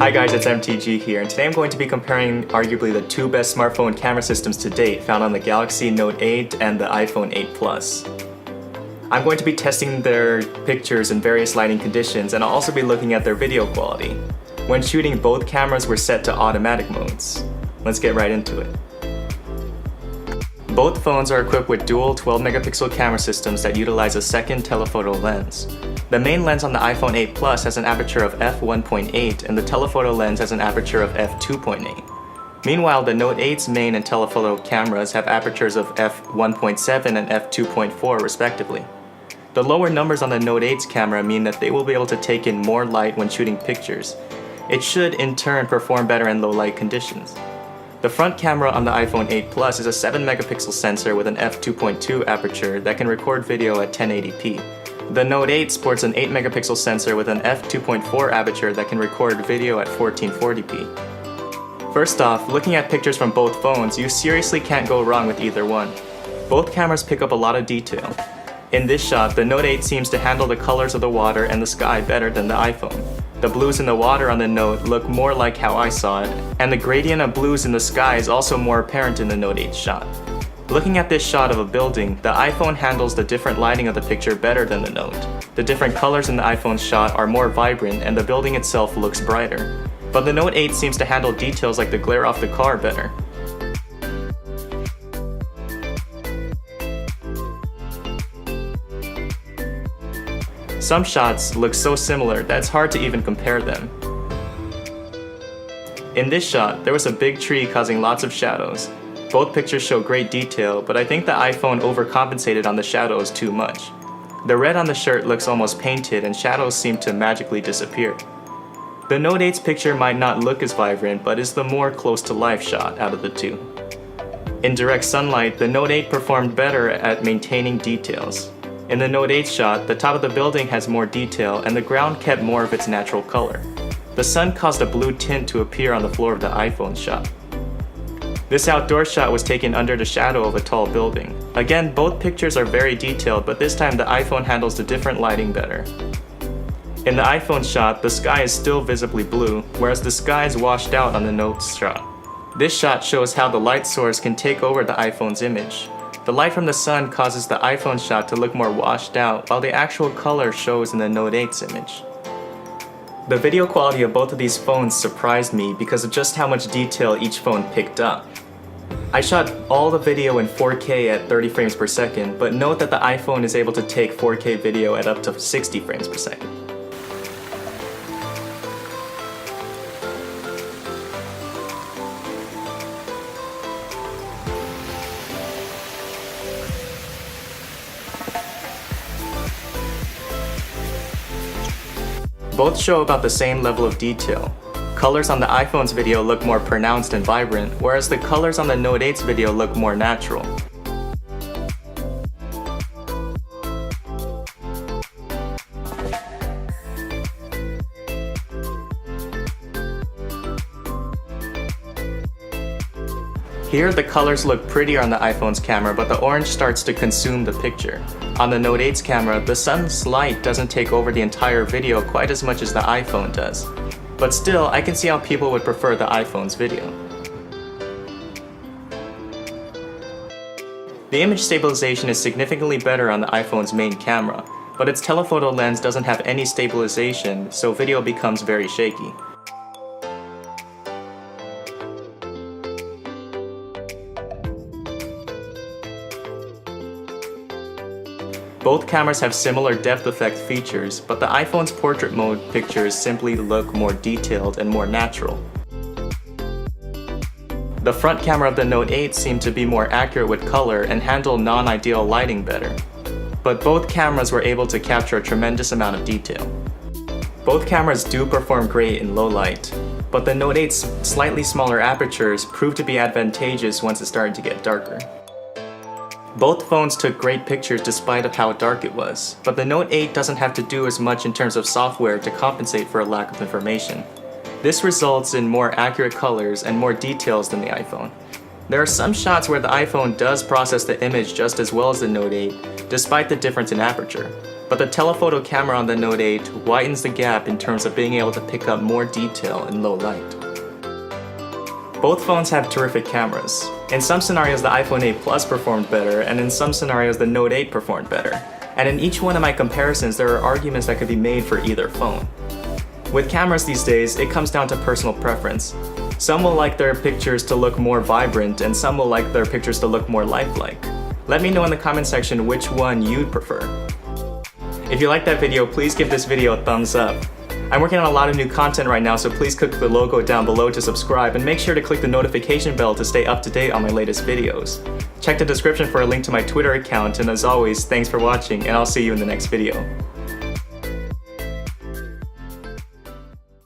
Hi guys, it's MTG here, and today I'm going to be comparing arguably the two best smartphone camera systems to date found on the Galaxy Note 8 and the iPhone 8 Plus. I'm going to be testing their pictures in various lighting conditions, and I'll also be looking at their video quality. When shooting, both cameras were set to automatic modes. Let's get right into it. Both phones are equipped with dual 12-megapixel camera systems that utilize a second telephoto lens. The main lens on the iPhone 8 Plus has an aperture of f1.8 and the telephoto lens has an aperture of f2.8. Meanwhile, the Note 8's main and telephoto cameras have apertures of f1.7 and f2.4 respectively. The lower numbers on the Note 8's camera mean that they will be able to take in more light when shooting pictures. It should in turn perform better in low light conditions. The front camera on the iPhone 8 Plus is a 7-megapixel sensor with an f2.2 aperture that can record video at 1080p. The Note 8 sports an 8-megapixel sensor with an f2.4 aperture that can record video at 1440p. First off, looking at pictures from both phones, you seriously can't go wrong with either one. Both cameras pick up a lot of detail. In this shot, the Note 8 seems to handle the colors of the water and the sky better than the iPhone. The blues in the water on the Note look more like how I saw it, and the gradient of blues in the sky is also more apparent in the Note 8 shot. Looking at this shot of a building, the iPhone handles the different lighting of the picture better than the Note. The different colors in the iPhone's shot are more vibrant and the building itself looks brighter. But the Note 8 seems to handle details like the glare off the car better. Some shots look so similar that it's hard to even compare them. In this shot, there was a big tree causing lots of shadows. Both pictures show great detail, but I think the iPhone overcompensated on the shadows too much. The red on the shirt looks almost painted and shadows seem to magically disappear. The Note 8's picture might not look as vibrant, but is the more close to life shot out of the two. In direct sunlight, the Note 8 performed better at maintaining details. In the Note 8 shot, the top of the building has more detail and the ground kept more of its natural color. The sun caused a blue tint to appear on the floor of the iPhone shot. This outdoor shot was taken under the shadow of a tall building. Again, both pictures are very detailed, but this time the iPhone handles the different lighting better. In the iPhone shot, the sky is still visibly blue, whereas the sky is washed out on the Note's shot. This shot shows how the light source can take over the iPhone's image. The light from the sun causes the iPhone shot to look more washed out, while the actual color shows in the Note 8's image. The video quality of both of these phones surprised me because of just how much detail each phone picked up. I shot all the video in 4K at 30 frames per second, but note that the iPhone is able to take 4K video at up to 60 frames per second. Both show about the same level of detail. Colors on the iPhone's video look more pronounced and vibrant, whereas the colors on the Note 8's video look more natural. Here, the colors look prettier on the iPhone's camera, but the orange starts to consume the picture. On the Note 8's camera, the sun's light doesn't take over the entire video quite as much as the iPhone does. But still, I can see how people would prefer the iPhone's video. The image stabilization is significantly better on the iPhone's main camera, but its telephoto lens doesn't have any stabilization, so video becomes very shaky. Both cameras have similar depth effect features, but the iPhone's portrait mode pictures simply look more detailed and more natural. The front camera of the Note 8 seemed to be more accurate with color and handle non-ideal lighting better. But both cameras were able to capture a tremendous amount of detail. Both cameras do perform great in low light, but the Note 8's slightly smaller apertures proved to be advantageous once it started to get darker. Both phones took great pictures despite of how dark it was, but the Note 8 doesn't have to do as much in terms of software to compensate for a lack of information. This results in more accurate colors and more details than the iPhone. There are some shots where the iPhone does process the image just as well as the Note 8, despite the difference in aperture. but the telephoto camera on the Note 8 widens the gap in terms of being able to pick up more detail in low light. Both phones have terrific cameras. In some scenarios the iPhone 8 Plus performed better, and in some scenarios the Note 8 performed better. And in each one of my comparisons there are arguments that could be made for either phone. With cameras these days, it comes down to personal preference. Some will like their pictures to look more vibrant, and some will like their pictures to look more lifelike. Let me know in the comment section which one you'd prefer. If you liked that video, please give this video a thumbs up. I'm working on a lot of new content right now, so please click the logo down below to subscribe, and make sure to click the notification bell to stay up to date on my latest videos. Check the description for a link to my Twitter account, and as always, thanks for watching, and I'll see you in the next video.